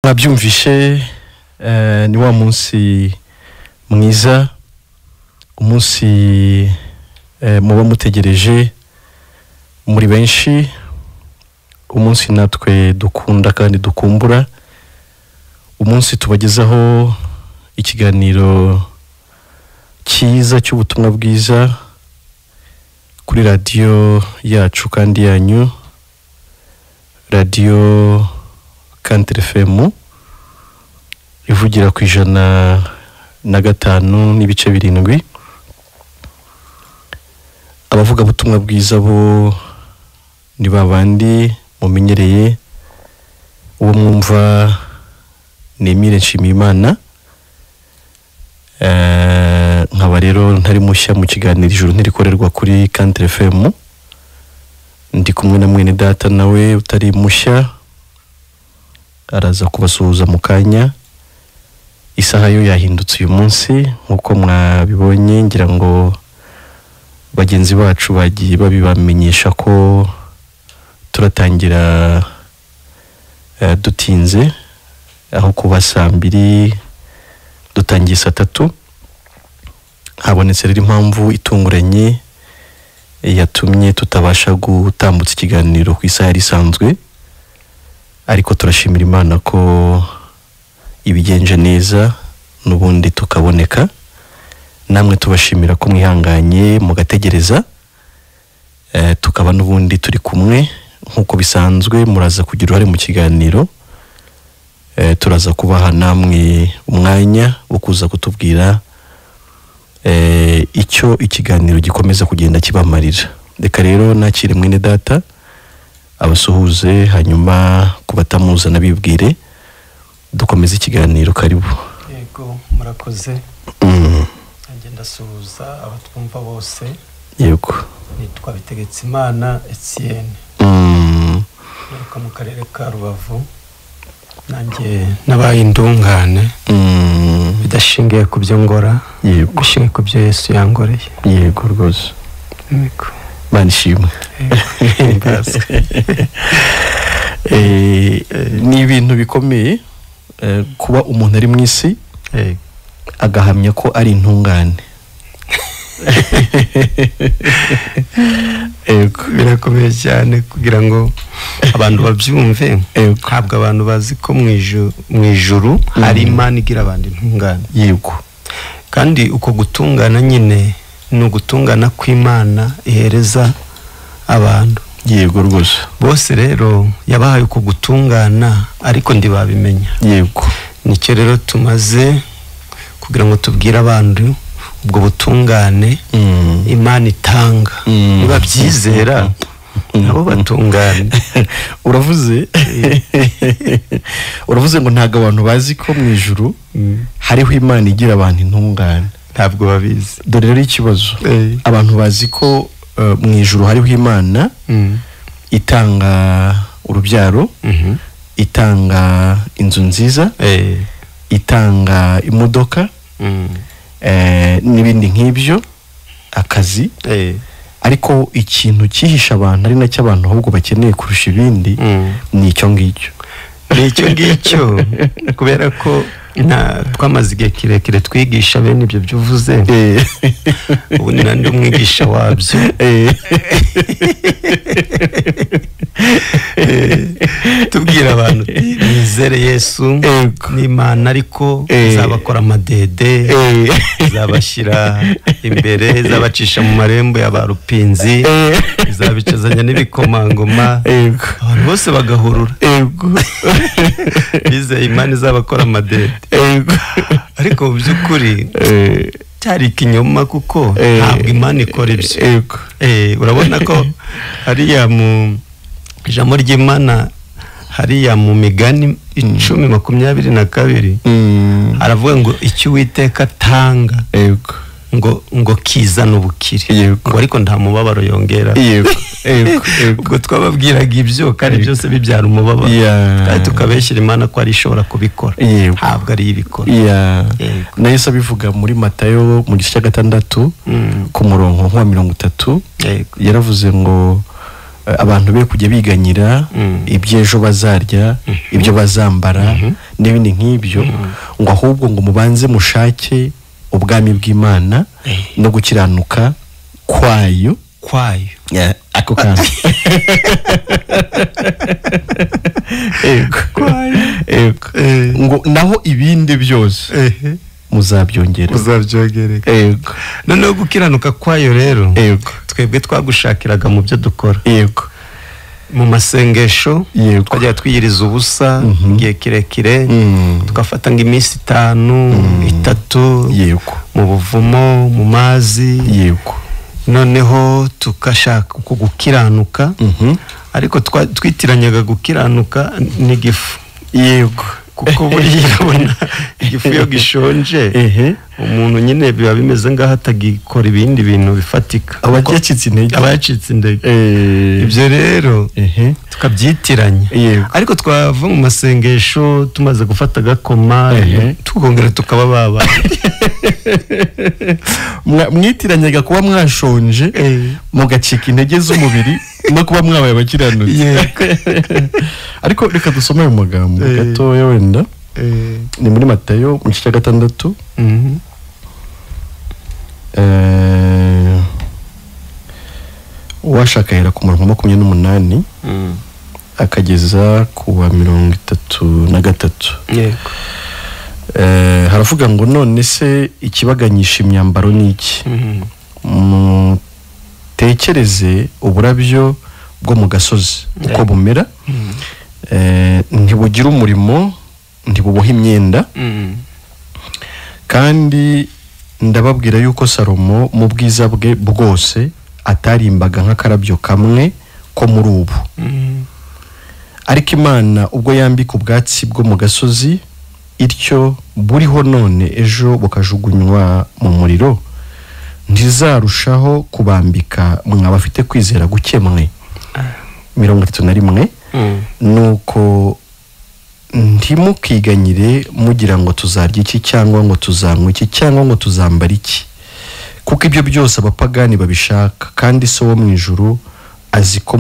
mwabyumvishe ni wa munsi mwiza, umunsi muba mutegereje muri benshi, umunsi natwe dukunda kandi dukumbura, umunsi tubagezaho ikiganiro cyiza cy'ubutumwa bwiza kuri radio yacu kandi yanyu, radio Kantere FM ivugira ku 105 n'ibice 7. Abavuga butumwa bwiza bo ni babandi mumenyereye, uwo mwumva ni Emile Nshimiyimana. Nkaba rero ntari mushya mu kiganiro ijuru ntirikorerwa kuri Kantere FM, ndi kumwe na mwene data nawe utari mushya, araza kubasuhuza mu kanya. Isaha yo yahindutse uyu munsi nkuko mwabibonye, ngira ngo bagenzi bacu bagiye babibamenyesha ko turatangira dutinze, aho kuba saa 2 dutangiye saa 3. Habonetse rero impamvu itunguranye yatumye tutabasha gutambutsa ikiganiro ku isaha risanzwe, ariko turashimira Imana ko ibigenje neza n'ubundi tukaboneka. Namwe tubashimira ko mwihanganye mugategereza, tukaba n'ubundi turi kumwe nkuko bisanzwe. Muraza kugira uruhare mu kiganiro, turaza kubaha namwe umwanya wo kuza kutubwira icyo ikiganiro gikomeza kugenda kibamarira. Reka rero nakire mwene data abasuhuze, hanyuma kubatamuza nabibwire dukomeza ikiganiro. Karibu. Yego, murakoze. Ngenda suhuza abatwumva bose. Yego. Nitwa Bitegekimana Etienne. Nuko mu karere ka Rubavu. Nanjye nabaye indungane. Bidashingiye ku byo ngora, bishingiye ku byo Yesu yangoreye. Yego rwose. Yego. Manishimwe. Ni ibintu bikomeye kuba umuntu ari mu isi agahamya ko ari intungane. Birakomeye cyane kugira ngo abantu babyumve. Ntabwo abantu bazi ko mu ijuru hari Imana igira abandi intungane. Yego. Kandi uko gutungana nyine ni ugutungana kw'Imana ihereza abantu. Yego rwose. Bose rero yabahaye uko gutungana, ariko ndibabimenya. Yego. Nicyo rero tumaze kugira ngo tubwire abantu ubwo butungane Imana itanga. Niba byizera nabo batungane. Uravuze ngo ntago abantu bazi ko mu ijuru hariho Imana igira abantu intungane. Ntabwo babizi. Dore rero ikibazo, abantu bazi ko mu ijuru hariho Imana itanga urubyaro, itanga inzu nziza, itanga imodoka, n'ibindi nk'ibyo, akazi. Ariko ikintu cyihisha abantu ari nacyo abantu ahubwo bakeneye kurusha ibindi ni icyo ngicyo. Kubera ko twamaze igihe kirekire twigisha bene ibyo byuvuze. Ubu ni nandi umwigisha wabyo. Tubwira abantu nizere Yesu n'Imana, ariko zabakora amadede, zabashyira imbere, zabacisha mu marembo y'abarupinzi, zabicazanya n'ibikomangoma, abantu bose bagahurura. Bizeye Imana izabakora amadede. Ariko mu by'ukuri cyari ikinyoma, kuko ntabwo Imana ikora ibyo. Urabona ko hariya mu ijambo ry'Imana, hariya mu Migani 10:22 aravuga ngo icyo Uwiteka atanga ngo kizana ubukire, ngo ariko nta mubabaro yongera. Ubwo twababwiraga ibyo kandi byose bibyara umubabaro, kandi tukabeshyira Imana ko ari ishobora kubikora. Ntabwo ari ibikora. Na Yesu abivuga muri Matayo mu gice cya 6 ku murongo wa 30, yaravuze ngo abantu be kujya biganyira ibyejo bazarya ibyo bazambara n'ibindi nk'ibyo ngo ahubwo ngo mubanze mushake ubwami bw'Imana no gukiranuka kwayo ako kana ngo naho ibindi byose muzabyongera noneho gukiranuka kwayo rero twebwe twagushakiraga mu byo dukora mu masengesho twajya twiyiriza ubusa igihe kirekire tugafata nk'iminsi 5 3 mu buvumo mu mazi noneho tukashaka gukiranuka ariko twitiranyaga gukiranuka n'igifu kuko buriyabona igifu yo gishonje umuntu nyine biba bimeze ngaho atagikora ibindi bintu bifatika abacitse intege ibyo rero tukabyitiranya ariko twava mu masengesho tumaze gufata agakoma tukongera tukaba baba mwitiranyaga kuba mwashonje mugacika intege z'umubiri no kuba mwabaye abakiranutsi ariko reka dusome mu magambo gatoya wenda ni muri Matayo mu gice cya 6 washaka hera ku murongo 28 akageza ku wa 33 haravuga ngo none se ikibaganyisha imyambaro niki tekereze uburabyo bwo mu gasozi uko bumera ntibugira umurimo ntibuboha imyenda kandi ndababwira yuko Salomo mu bwiza bwe bwose atarimbaga nk'akarabyo kamwe ko muri ubu ariko Imana ubwo yambika ubwatsi bwo mu gasozi ityo buriho none ejo bukajugunywa mu muriro ntizarushaho kubambika mwabafite kwizera gukemwe 31 nuko ntimukiganyire mugira ngo tuzarya iki cyangwa ngo tuzanywa iki cyangwa ngo tuzambara iki kuko ibyo byose abapagani babishaka kandi so wo mu ijuru azi ko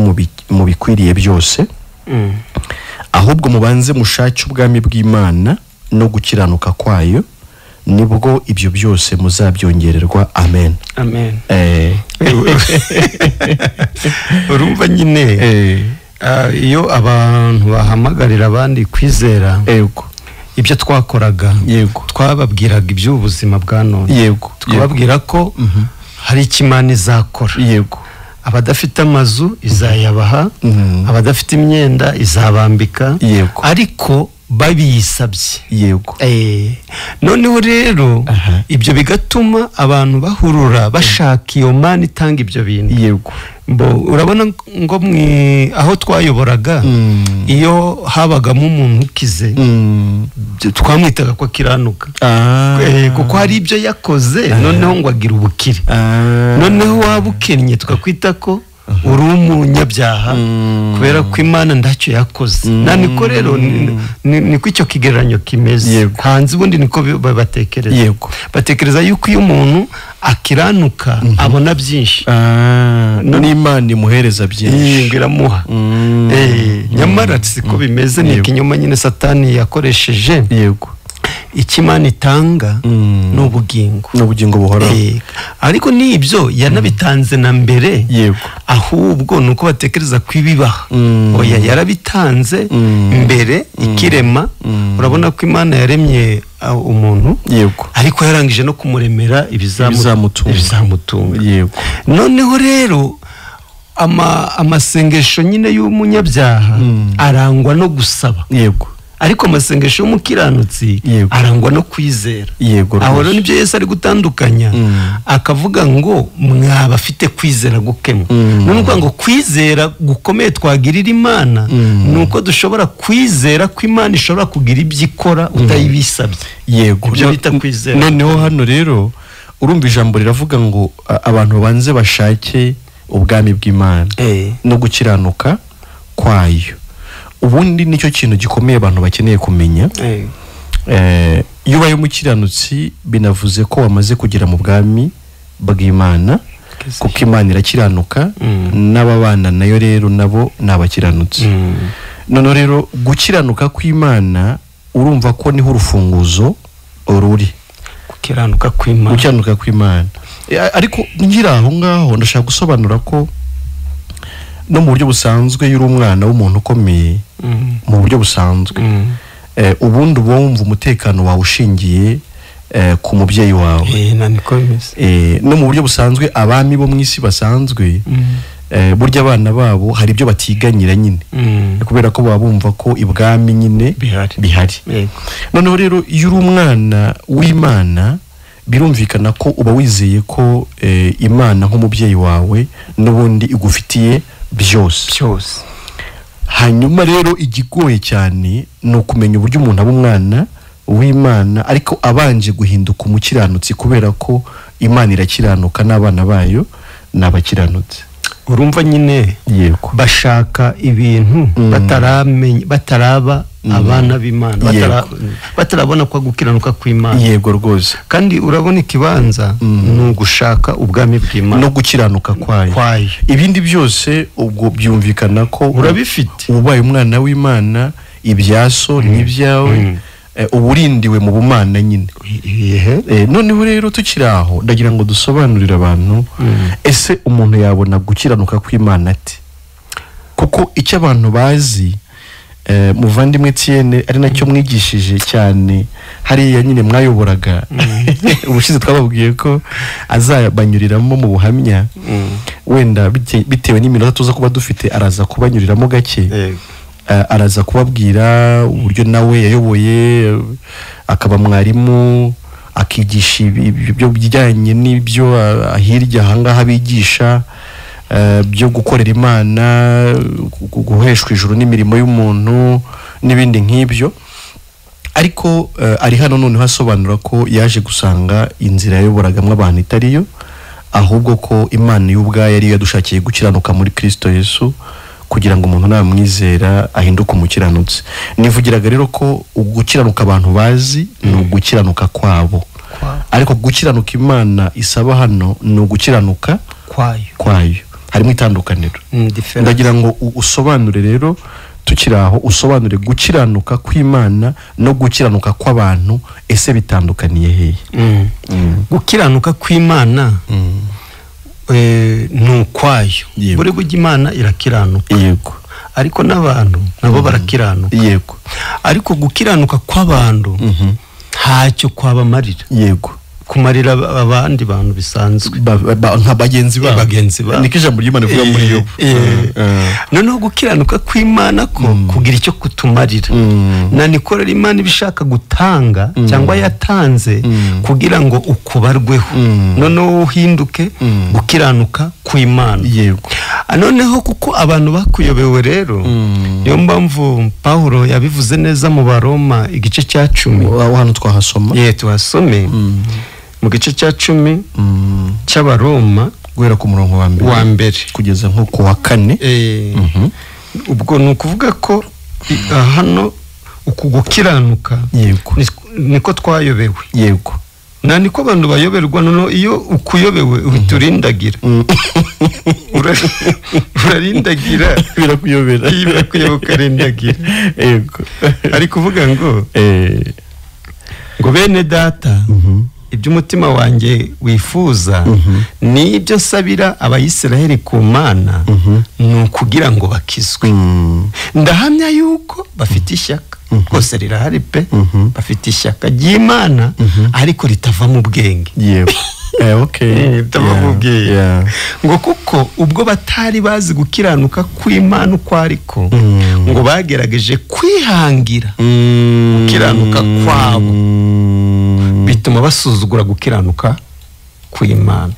mubikwiriye byose ahubwo mubanze mushake ubwami bw'Imana no gukiranuka kwayo nibwo ibyo byose muzabyongererwa amen urumva nyine iyo abantu bahamagarira abandi kwizera ibyo twakoraga twababwiraga iby'ubuzima bwa none twababwira ko hari ikimana izakora abadafite amazu izayabaha abadafite imyenda izabambika ariko babisabye noneho rero ibyo bigatuma abantu bahurura bashaka iyo mana itanga ibyo bintu urabona ngo aho twayoboraga iyo habagamo umuntu ukize twamwitaga ko akiranuka kuko hari ibyo yakoze noneho ngo agira ubukire noneho waba ukennye tukakwita ko uri umunyabyaha kubera ko Imana ndacyo yakoze niko rero niko icyo kigereranyo kimeze hanze ubundi niko batekereza batekereza yuko iyo umuntu akiranuka abona byinshi n'Imana imuhereza byinshi iramuha nyamara siko bimeze ni ikinyoma nyine Satani yakoresheje ikimana itanga n'ubugingo buhoraho ariko nibyo yanabitanze na mbere ahubwo nuko batekereza kwibibaha oya yarabitanze mbere ikirema urabona ko Imana yaremye umuntu ariko yarangije no kumuremera ibizamutunga noneho rero amasengesho nyine y'umunyabyaha arangwa no gusaba ariko amasengesho y'umukiranutsi arangwa no kwizera aho rero nibyo Yesu ari gutandukanya akavuga ngo mwabafite kwizera gukemwe n'ubwo ngo kwizera gukomeye twagirira Imana nuko dushobora kwizera ko Imana ishobora kugira ibyo ikora utayibisabye ibyo bita kwizera noneho hano rero urumva ijambo riravuga ngo abantu banze bashake ubwami bw'Imana no gukiranuka kwayo ubundi nicyo kintu gikomeye abantu bakeneye kumenya iyo ubaye umukiranutsi binavuze ko wamaze kugera mu bwami bw'Imana kuko Imana irakiranuka n'ababana nayo rero nabo nabakiranutse. None rero gukiranuka kw'Imana urumva ko niho urufunguzo ruri, gukiranuka kw'Imana. Ariko ngira aho ngaho ndashaka gusobanura ko no mu buryo busanzwe y'uri umwana w'umuntu ukomeye, mu buryo busanzwe ubundi wumva umutekano wawe ushingiye ku mubyeyi wawe. No mu buryo busanzwe abami bo mu isi basanzwe burya abana babo hari ibyo batiganyira nyine, kubera ko baba bumva ko ibwami nyine bihari. Noneho rero iyo uri umwana w'Imana birumvikana ko uba wizeye ko Imana nk'umubyeyi wawe n'ubundi igufitiye byose. Hanyuma rero igigoye cyane ni ukumenya uburyo umuntu aba umwana w'Imana ariko abanje guhinduka umukiranutsi, kubera ko Imana irakiranuka n'abana bayo n'abakiranutse. Urumva nyine bashaka ibintu bataraba abana b'Imana, batarabona ko gukiranuka kw'Imana. Yego rwose. Kandi urabona ikibanza ni ugushaka ubwami bw'Imana no gukiranuka kwayo. Ibindi byose ubwo byumvikana ko urabifite, ubaye umwana w'Imana, ibyaso n'ibyawe uburindiwe mu bumana nyine. Noneho rero tukiri aho ndagira ngo dusobanurire abantu ese umuntu yabona gukiranuka kw'Imana ati? Kuko icyo abantu bazi muvandimwe Etienne ari nacyo mwigishije cyane hariya nyine mwayoboraga ubushize twababwiye ko azabanyuriramo mu buhamya, wenda bitewe n'iminota tuza kuba dufite araza kubanyuriramo gake. Araza kubabwira uburyo nawe yayoboye akaba mwarimu akigisha ibyo bijyanye n'ibyo hirya ahangaha bigisha byo gukorera Imana, guheshwa ijuru n'imirimo y'umuntu n'ibindi nk'ibyo. Ariko ari hano noneho asobanura ko yaje gusanga inzira yayoboragamo abantu itariyo, ahubwo ko Imana y'ubwayo yari yadushakiye gukiranuka muri Kristo Yesu kugira ngo umuntu namwizera ahinduke umukiranutsi. Nivugiraga rero ko gukiranuka abantu bazi ni ugukiranuka kwabo, ariko gukiranuka Imana isaba hano ni ugukiranuka kwayo. Harimo itandukaniro. Ndagira ngo usobanure rero tukiri aho, usobanure gukiranuka kw'Imana no gukiranuka kw'abantu ese bitandukaniye hehe? Gukiranuka kw'Imana ni ukwayo. Buri buryo Imana irakiranuka, ariko n'abantu nabo barakiranuka. Ariko gukiranuka kw'abantu ntacyo kwabamarira. Kumarira abandi bantu bisanzwe nka bagenzi babo. Niko ijambo ry'Imana rivuga muri Yobu. Noneho gukiranuka kw'Imana ko kugira icyo kutumarira. Na nikorera Imana ibishaka gutanga cyangwa yatanze kugira ngo ukubarweho, noneho uhinduke gukiranuka kw'Imana. Noneho kuko abantu bakuyobewe rero, niyo mpamvu Pawulo yabivuze neza mu Baroma igice cya 10. Hano twahasoma. Tuhasome mu gice cya 10 cy'Abaroma guhera ku murongo wa mbere kugeza nko ku wa 4. Ubwo ni ukuvuga ko hano uku gukiranuka niko twayobewe. Na niko abantu bayoberwa. Noneho iyo ukuyobewe uhiturindagira, urarindagira birakuyobera, ukarindagira. Ari kuvuga ngo bene data, ibyo umutima wanjye wifuza ni ibyo nsabira Abayisiraheli ku Mana, ni ukugira ngo bakizwe. Ndahamya yuko bafite ishyaka, rwose rirahari pe, bafite ishyaka ry'Imana ariko ritava mu bwenge. Ngo kuko ubwo batari bazi gukiranuka kw'Imana uko ariko, ngo bagerageje kwihangira gukiranuka kwabo, bituma basuzugura gukiranuka kw'Imana.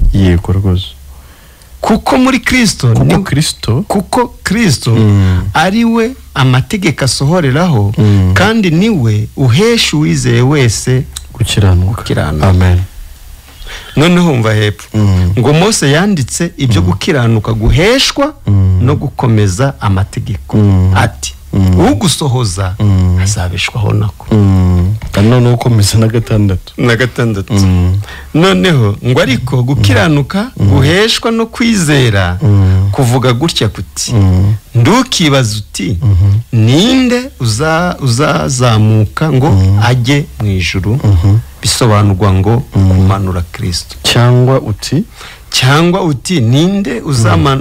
Kuko muri Kristo, kuko Kristo ari we amategeko asohoreraho, kandi niwe uhesha uwizeye wese gukiranuka. Amen. Noneho umva hepfo ngo Mose yanditse ibyo gukiranuka guheshwa no gukomeza amategeko ati ugusohoza azabeshwaho nako. noneho ukomeza na gatandatu noneho ngo ariko gukiranuka guheshwa no kwizera kuvuga gutya kuti ndukibaza uti ninde uzazamuka ngo ajye mu ijuru bisobanurwa ngo kumanura Kristo cyangwa uti ninde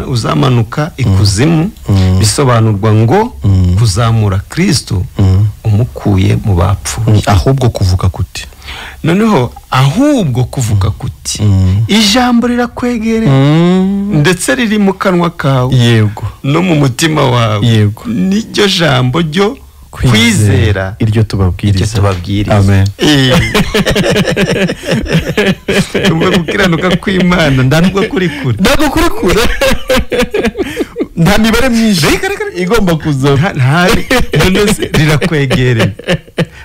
uzamanuka ikuzimu bisobanurwa ngo kuzamura Kristo umukuye mu bapfuye. ahubwo kuvuga kuti noneho ahubwo kuvuga kuti ijambo rirakwegereye ndetse riri mu kanwa kawe yego no mu mutima wawe yego niryo jambo ryo kwizera iryo tubabwiriza. Amen. Ubwo gukiranuka kw'Imana ndanubwo kuri kure nta mibare myinshi igomba kuza rirakwegereye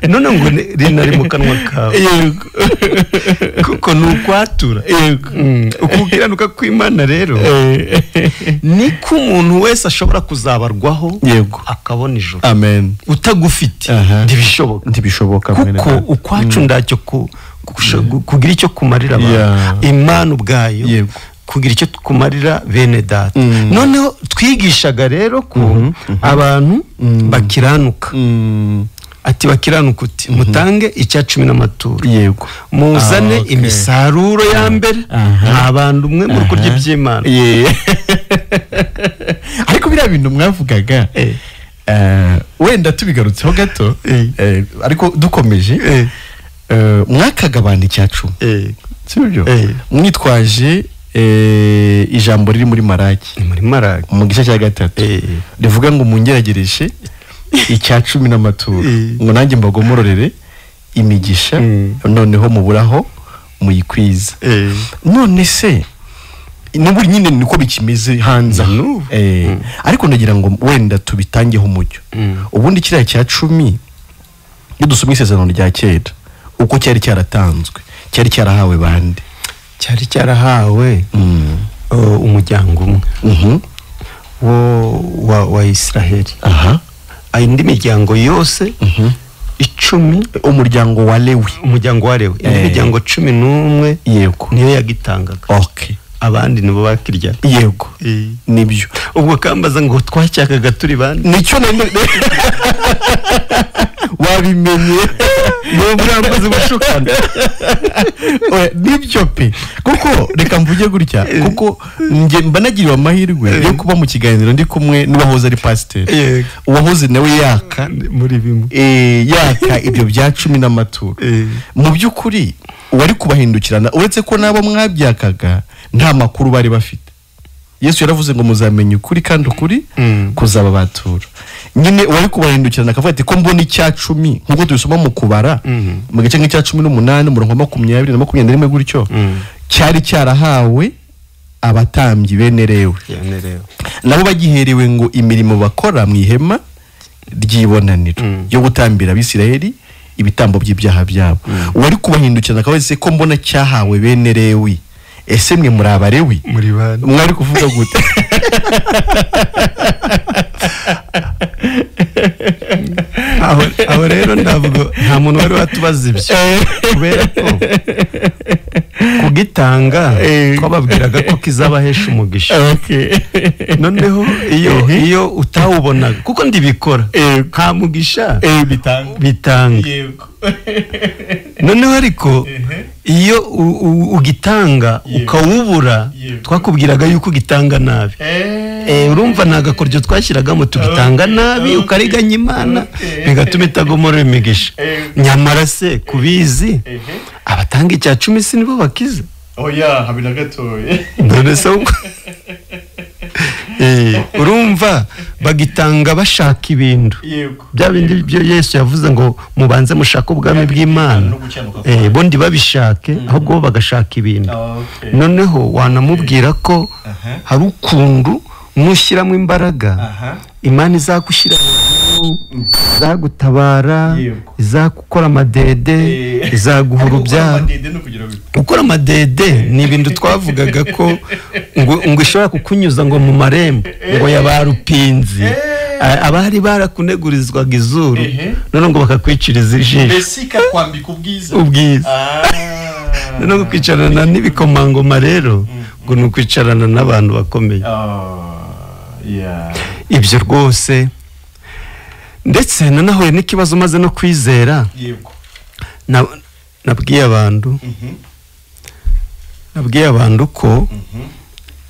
none ngo rinari mu kanwa kawe yego kuko nukwatura yego ukugiranuka kw'Imana rero niko umuntu wese ashobora kuzabarwaho yego akabona ijuru. Amen. Utagufite ntibishoboka kuko ukwacu ndacyo kugira icyo kumarira abantu Imana ubwayo kugira icyo kumarira bene data. Noneho twigishaga rero ko abantu bakiranuka ati bakiranuka uti mutange icya 10 n'amaturo yego muzane imisaruro ya mbere abantu umwe mu rugo ry'Imana. ariko biriya bintu mwavugaga wenda tubigarutseho gato ariko dukomeje mwakagabana icya 10 sibyo mwitwaje ijambo riri muri Maraki mu gice cya 3 rivuga ngo mungeragereshe icya 10 n'amaturo ngo nanjye mbagomororere imigisha noneho muburaho muyikwiza. none se n'uburi nyine niko bikimeze hanze ariko ndagira ngo wenda tubitangeho umujyo. ubundi kiriya cya 10 iyo dusoma isezerano rya kera uko cyari cyaratanzwe cyari cyarahawe bande? cyari cyarahawe umuryango umwe wa Israheli. indi miryango yose 10 umuryango wa Lewi indi miryango 11 yego niyo yagitangaga. abandi nibo bakiryaga. Yego nibyo. Ubwo kambaza ngo twacyakaga turi bande nicyo wabimenye no burambaza bushukana nibyo pe kuko reka mvuge gutya kuko nge mbanagiriwe amahirwe yo kuba mu kiganiro ndi kumwe n'uwahoze ari pastor uwahoze nawe yaka muri bimwe yaka ibyo bya 10 n'amaturo mu byukuri wari kubahindukirana uretse ko nabo mwabyakaga nta makuru bari bafite. Yesu yaravuze ngo muzamenye ukuri kandi ukuri kuzaba batura. Nyine wari kubahindukirana akavuga ati ko mbona icya 10 nkuko tubisoma mu kubara mu gice nk'icya 18 umurongo 20 na 21 gutyo cyari cyarahawe abatambyi benerewe nabo bagiherewe ngo imirimo bakora mu ihema ry'ibonaniro yo gutambira abisirayeli ibitambo by'ibyaha byabo. Wari kubahindukirana akavuga ko mbona cyahawe benerewe ese mwe muri abarewi muri bana mwari kuvuga gute? aho rero ndavuga nta muntu wari watubaza ibyo kubera ko kugitanga twababwiraga ko kizabahesha umugisha. Noneho iyo utawubonaga kuko ndibikora nta mugisha bitanga noneho ariko iyo ugitanga ukawubura twakubwiraga yuko ugitanga nabi. Urumva nagakoryo twashyiragamo tugitanga nabi ukariganya Imana bigatuma itagomora imigisha. Nyamara se kubizi abatanga icya 10 si nibo bakiza. Oya habina gatoye none se urumva bagitanga bashaka ibintu bya bindi byo Yesu yavuze ngo mubanze mushaka ubwami bw'Imana bondi babishake ahubwo bagashaka ibintu. Noneho wanamubwira ko hari ukundu nushyiramo imbaraga Imana izagushyira izagutabara izagukora amadede izaguha urubyaro. Gukora amadede ni ibintu twavugaga ko ngo ishobora kukunyuza ngo mu marembo ngo yabarupinzi abari barakunegurizwaga izuru none ngo bakakwiciriza ijisho mbese kakwambika ubwiza none ngo kwicarana n'ibikomangoma rero ngo ni ukwicarana n'abantu bakomeye ibyo rwose. Ndetse nanahuye n'ikibazo maze no kwizera nabwiye abantu ko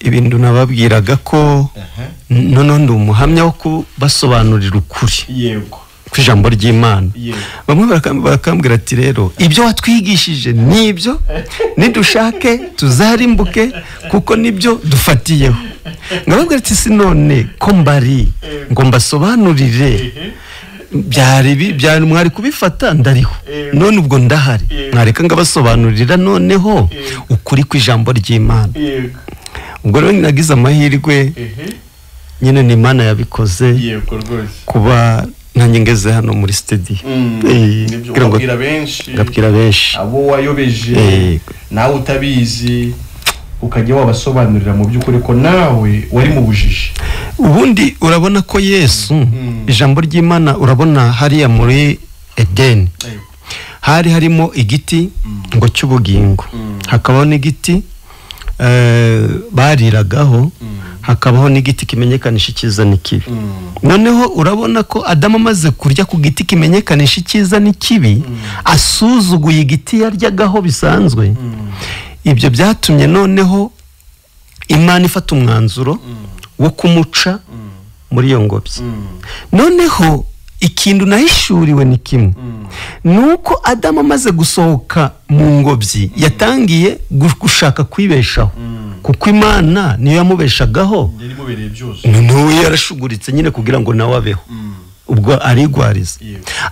ibintu nababwiraga ko none ndi umuhamya wo kubasobanurira ukuri kw'ijambo ry'Imana. Bamwe barakambwira ati rero ibyo watwigishije nibyo nidushake tuzarimbuke kuko nibyo dufatiyeho. Ngababwira ati si none ko mbari ngo mbasobanurire byari mwari kubifata ndariho none ubwo ndahari mwareka ngabasobanurira noneho ukuri kw'ijambo ry'Imana. Ubwo rero nagize amahirwe nyine ni Imana yabikoze kuba nanjye ngeze hano muri studio. Ngabwira benshi abo wayobeje nawe utabizi ukajya wabasobanurira mu by'ukuri ko nawe wari mu bujiji. Ubundi urabona ko Yesu ijambo ry'Imana urabona hariya muri Edeni hari harimo igiti ngo cy'ubugingo, hakabaho n'igiti bariragaho, hakabaho n'igiti kimenyekanisha icyiza n'ikibi. Noneho urabona ko Adamu amaze kurya ku giti kimenyekanisha icyiza n'ikibi asuzuguye igiti yaryagaho bisanzwe. Ibyo byatumye noneho Imana ifata umwanzuro wo kumuca muri iyo ngobyi. Noneho ikintu nahishuriwe ni kimwe, nuko Adamu amaze gusohoka mu ngobyi yatangiye gushaka kwibeshaho kuko Imana niyo yamubeshagaho, niwe yarashuguritse nyine kugira ngo nawe abeho, ubwo arigwariza.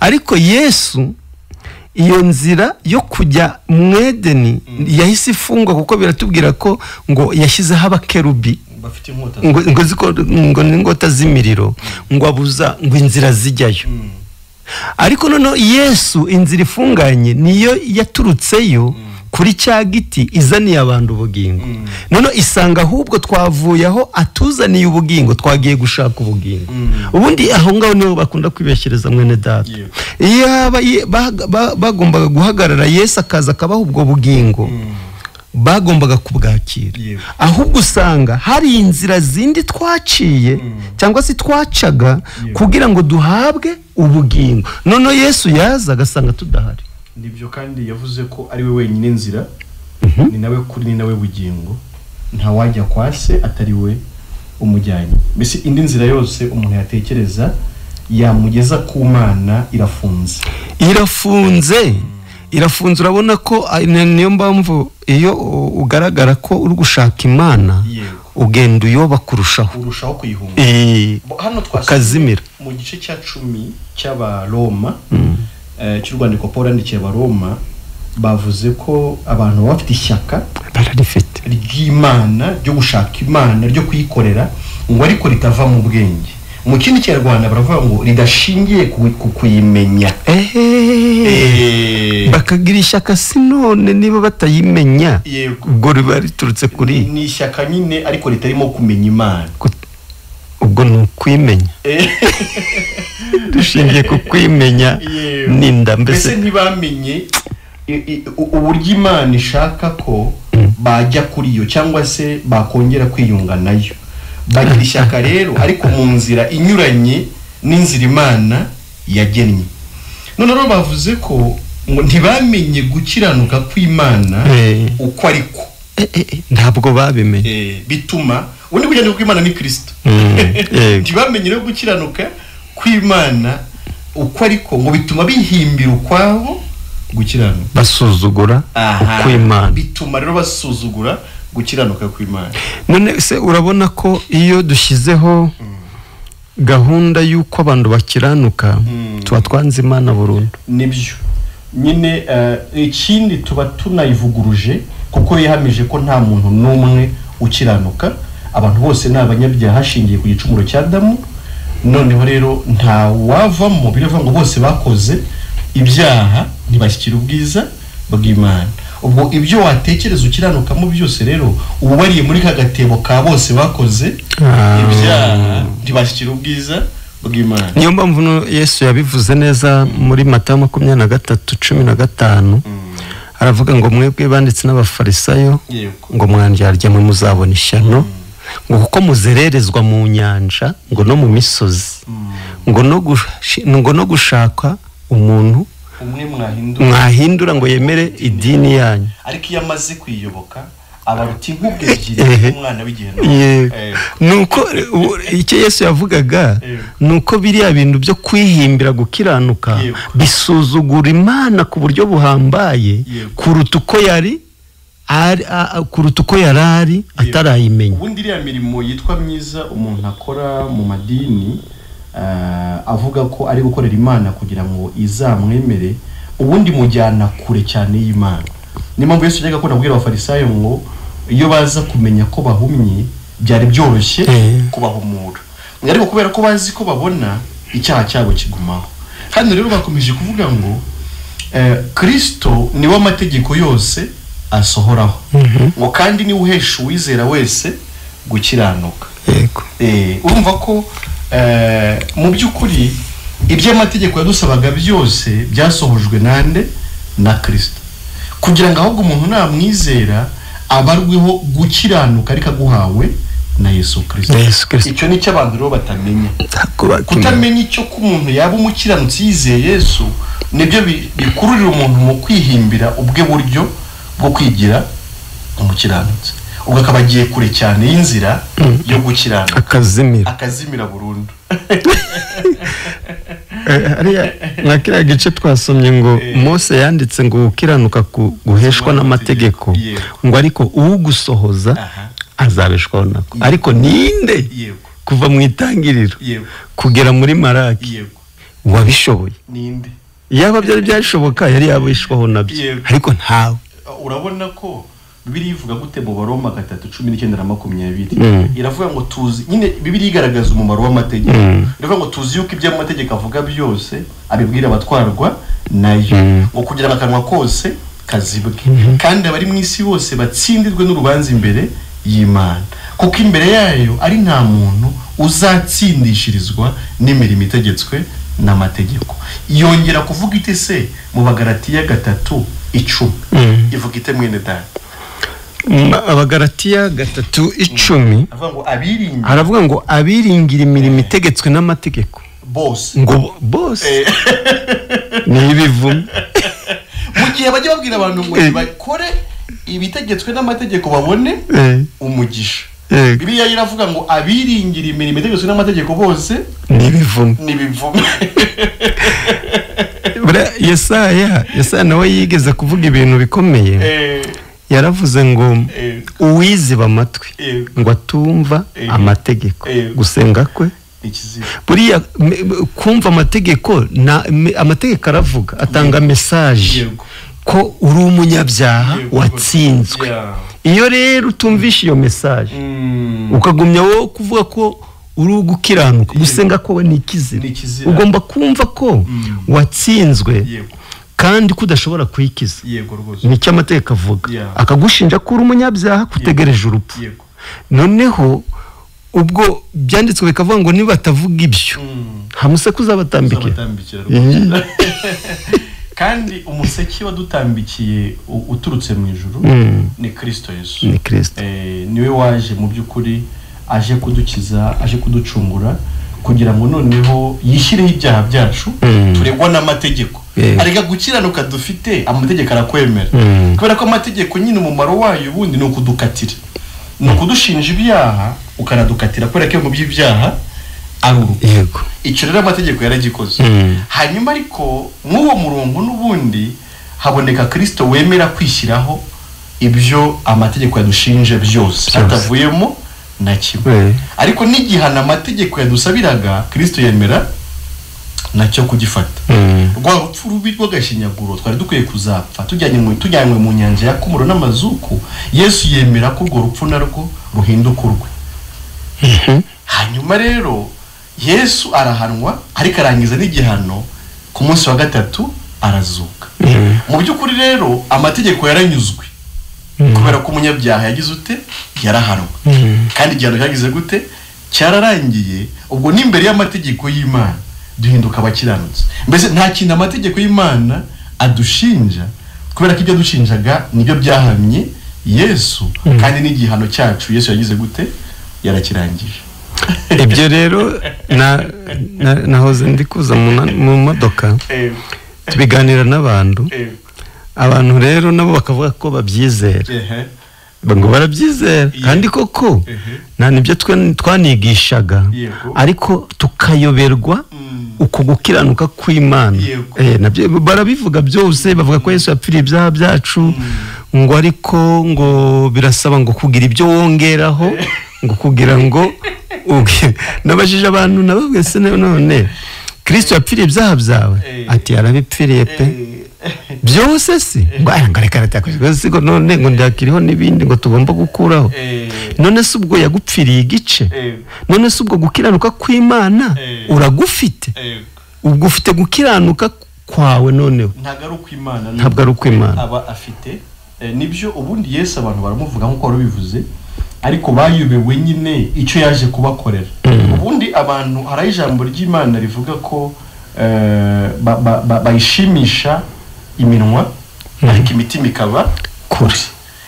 Ariko Yesu iyo nzira yo kujya mu Edeni yahise ifungwa kuko biratubwira ko ngo yashyizeho abakerubi ngo n'ingota z'imiriro ngo abuza ngo inzira zijyayo. Ariko noneho Yesu inzira ifunganye niyo yaturutseyo kuri cya giti izaniye abantu ubugingo. Noneho isanga ahubwo twavuye aho atuzaniye ubugingo twagiye gushaka ubugingo. Ubundi aho ngaho niho bakunda kwibeshereza mwene data. Iyo bagombaga guhagarara Yesu akaza akabaha ubwo bugingo bagombaga kubwakira. Ahubwo usanga hari inzira zindi twaciye cyangwa se twacaga kugira ngo duhabwe ubugingo. Noneho Yesu yaza agasanga tudahari. Nibyo kandi yavuze ko ari we wenyine nzira, ni nawe kuri, ni nawe bugingo, nta wajya kwa se atari we umujyanye. Mbese indi nzira yose umuntu yatekereza yamugeza ku Mana irafunze. Urabona ko niyo mpamvu iyo ugaragara ko uri gushaka Imana ugenda uyoba kurushaho kuyihunga. Hano twasomye mu gice cya 10 cy'Abaroma cy'u Rwandiko Paul yandikiye Abaroma, bavuze ko abantu bafite ishyaka bararifite ry'Imana ryo gushaka Imana ryo kuyikorera ngo ariko ritava mu bwenge. Mu kindi cy'Rwanda baravuga ngo ridashingiye ku kuyimenya. Bakagira ishyaka sinone niba batayimenya ubwo riba riturutse kuri ni ishyaka nyine ariko ritarimo kumenya Imana. Ubwo ni ukwimenya dushingiye ku kwimenya ninda. Mbese ntibamenye uburyo Imana ishaka ko bajya kuri yo cyangwa se bakongera kwiyunga nayo. Bagira ishyaka rero ariko mu nzira inyuranye n'inzira Imana yagennye. None rero bavuze ko ntibamenye gukiranuka kw'Imana uko ariko ntabwo babimenye, bituma ubundi kujyana kw'Imana ni Kristo. Ntibamenye no gukiranuka kw'Imana uko ariko ngo bituma bihimbira ukwabo gukiranuka, basuzugura kw'Imana, bituma rero basuzugura gukiranuka kw'Imana. None se urabona ko iyo dushyizeho gahunda y'uko abantu bakiranuka tuba twanze Imana burundu. Nibyo nyine ikindi tuba tunayivuguruje kuko yahamije ko nta muntu n'umwe ukiranuka, abantu bose ni abanyabyaha hashingiye ku gicumuro cya Adamu. Noneho rero nta wavamo, biravuga ngo bose bakoze ibyaha ntibashyikira ubwiza bw'Imana. Ubwo ibyo watekereza ukiranukamo byose rero ubu bariye muri ka gatebo ka bose bakoze ibyaha ntibashyikira ubwiza bw'Imana. Niyo mpamvu Yesu yabivuze neza muri Matayo 23:15 aravuga ngo mwebwe banditsi n'abafarisayo ngo mwandyarya mwe muzabona ishyano ngo kuko muzererezwa mu nyanja ngo no mu misozi ngo no gushaka umuntu umwe mwahindura ngo yemere idini yanyu, ariko iyo amaze kwiyoboka abaruti nk'ubwegire umwana w'igihano. Nuko icyo Yesu yavugaga nuko biriya bintu byo kwihimbira gukiranuka bisuzugura Imana ku buryo buhambaye kuruta uko yari atarayimenya. Ubundi iriya mirimo yitwa myiza umuntu akora mu madini avuga ko ari gukorera Imana kugira ngo izamwemere, ubundi mujyana kure cyane y'Imana. Ni mpamvu Yesu yajyaga akunda kubwira abafarisayo ngo iyo baza kumenya ko bahumye byari byoroshye kubahumura, ariko kubera ko bazi ko babona icyaha cyabo kigumaho. Hano rero bakomeje kuvuga ngo Kristo niwe amategeko yose asohoraho, ngo kandi niwe uhesha uwizera wese gukiranuka. Urumva ko mu by'ukuri iby'amategeko yadusabaga byose byasohojwe nande na Kristo, kugira ngo ahubwo umuntu namwizera abarweho gukiranuka ariko aguhawe na Yesu Kristo. Icyo ni cyo abantu rero batamenya. Kutamenya icyo ko umuntu yaba umukiranutsi yizeye Yesu nibyo bikururira umuntu mu kwihimbira ubwe buryo bwo kwigira umukiranutsi, ubwo akaba agiye kure cyane y'inzira yo gukiranuka, akazimira burundu. Ariya nakira gice twasomye ngo Mose yanditse ngo ukiranuka guheshwa n'amategeko, ngo ariko ugusohoza azabeshwaho nako. Ariko ninde kuva mu itangiriro kugera muri Maraki wabishoboye? Ninde? Yaba byari byashoboka yari yabishwaho nabyo, ariko ntawe. Urabona ko Bibiri ivuga gute mu Baroma 3:19-20 iravuga ngo tuzi nyine Bibiri igaragaza umumaro w'amategeko. Iravuga ngo tuzi yuko ibyo amategeko avuga byose abibwira abatwarwa nayo, ngo kugira ngo akanwa kose kazibwe, kandi abari mu isi bose batsindirwe n'urubanza imbere y'Imana, kuko imbere yayo ari nta muntu uzatsindishirizwa n'imirimo itegetswe n'amategeko. Yongera kuvuga ite se mu Bagalatiya 3:10 ivuga ite mwene data? Abagalatiya 3:10 aravuga ngo abiringira imirimo itegetswe n'amategeko bose ni ibivume. Mu gihe bajya babwira abantu ngo bakore ibitegetswe n'amategeko babone umugisha, Bibiliya iravuga ngo abiringira imirimo itegetswe n'amategeko bose ni ibivume. Yesaya nawe yigeze kuvuga ibintu bikomeye. Yaravuze ngo uwiziba amatwi ngo atumva amategeko gusenga kwe buriya kumva amategeko amategeko aravuga, atanga message ko uri umunyabyaha watsinzwe. Iyo rero utumvisha iyo message ukagumya wowe kuvuga ko uri gukiranuka, gusenga ko ni ikizira. Ugomba kumva ko watsinzwe kandi kudashobora kwikiza. Nicyo amategeko avuga, akagushinja ko uri umunyabyaha kutegereje urupfu. Noneho ubwo byanditswe bikavuga ngo niba atavuga ibyo hamuse kuzabatambikira. Kandi umuseki wadutambikiye uturutse mu ijuru ni Kristo Yesu. Niwe waje mu by'ukuri aje kudukiza, aje kuducungura, kugira ngo noneho yishireho ibyaha byacu turegwa n'amategeko. Arega gukiranuka dufite amategeko arakwemera, kubera ko amategeko nyine umumaro wayo ubundi ni ukudukatira, ni ukudushinja ibyaha ukanadukatira, kubera ko mu by'ibyaha ari urupfu. Icyo rero amategeko yaragikoze. Hanyuma ariko mw'uwo murongo n'ubundi haboneka Kristo wemera kwishyiraho ibyo amategeko yadushinje byose atavuyemo na kimwe. Ariko n'igihana amategeko yadusabiraga Kristo yemera nacyo kugifata. Rwa rupfu rubi rw'agashinyaguro twari dukwiye kuzapfa tujyanywe mu nyanja ya kumuro n'amazuku, Yesu yemera ko urwo rupfu narwo ruhinduka urwe. Hanyuma rero Yesu arahanwa, ariko arangiza n'igihano, ku munsi wa gatatu arazuka. Mu by'ukuri rero amategeko yaranyuzwe, kubera ko umunyabyaha yagize ute? Yarahanwa. Kandi igihano cyagize gute? cyararangiye ubwo n'imbere y'amategeko y'Imana duhinduka abakiranutsi. Mbese nta kintu amategeko y'Imana adushinja, kubera ko ibyo dushinjaga nibyo byahamye Yesu, kandi n'igihano cyacu Yesu yagize gute, yarakirangije. Ibyo rero nahoze ndi kuza mu modoka tubiganira n'abantu, abantu rero nabo bakavuga ko babyizera, ngo barabyizera kandi koko nta nibyo twanigishaga, ariko tukayoberwa uko gukiranuka kw'Imana. Nabyo barabivuga byose, bavuga ko Yesu yapfiriye ibyaha byacu, ngo ariko ngo birasaba ngo kugira ibyo wongeraho, ngo kugira ngo nabajije abantu nababwiye se none Kristo yapfiriye ibyaha byawe, ati yarabipfiriye pe byose si ngo reka ratakoze ngo none ngo ndakiriho n'ibindi ngo tugomba gukuraho. None se ubwo yagupfiriye igice, none se ubwo gukiranuka kw'Imana uragufite, ubwo ufite gukiranuka kwawe, noneho ntabwo ari ukw'Imana aba afite. Nibyo ubundi Yesu abantu baramuvuga nk'uko wari bivuze, ariko bayobewe nyine icyo yaje kubakorera. Ubundi abantu hari ijambo ry'Imana rivuga ko bayishimisha iminwa ariko imitima ikaba kure.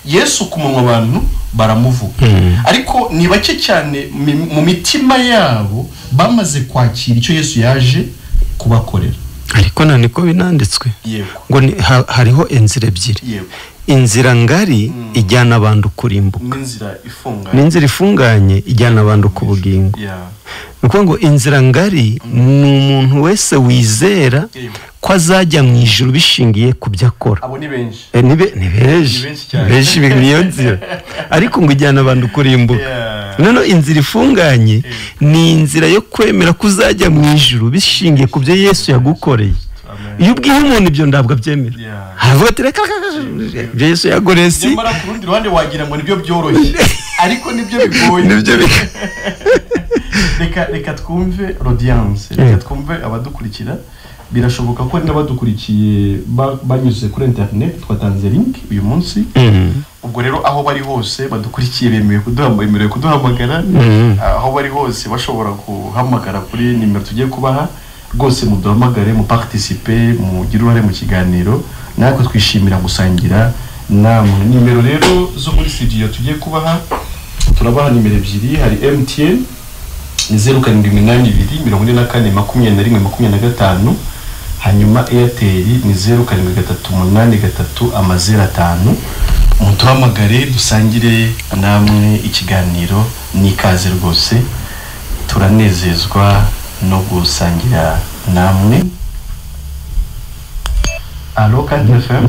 Yesu ku munwa abantu baramuvuga, ariko ni bake cyane mu mitima yabo bamaze kwakira icyo Yesu yaje kubakorera. Ariko niko binanditswe ngo hariho inzira ebyiri, inzira ngari ijyana abantu kurimbuka, n'inzira ifunganye ijyana abantu ku bugingo. Nuko ngo inzira ngari ni umuntu wese wizera ko azajya mu ijuru bishingiye ku byo akora. Abo ni benshi, benshi niyo nzira, ariko ngo ijyana abantu kurimbuka. None inzira ifunganye ni inzira yo kwemera ko uzajya mu ijuru bishingiye ku byo Yesu yagukoreye. Iyo ubwiye umuntu ibyo ndabwo abyemera, haravuga ati reka ibyo Yesu yagoreye si, nyamara ku rundi ruhande wagira ngo nibyo byoroshye, ariko nibyo bigoye. Reka twumve audience, reka twumve abadukurikira. Birashoboka ko n'abadukurikiye banyuze kuri internet, twatanze link uyu munsi. Ubwo rero aho bari hose badukurikiye bemerewe kuduhamagara, aho bari hose bashobora guhamagara kuri nimero tugiye kubaha. Rwose muduhamagare, mu participer, mugire uruhare mu kiganiro, natwe twishimira gusangira namwe. Nimero rero zo muri studio tugiye kubaha, turabaha nimero ebyiri. Hari MTN ni 0782442025, hanyuma Airtel ni 07383005. Muduhamagare dusangire namwe ikiganiro, n'ikaze rwose, turanezezwa no gusangira namwe. Allo Kante FM.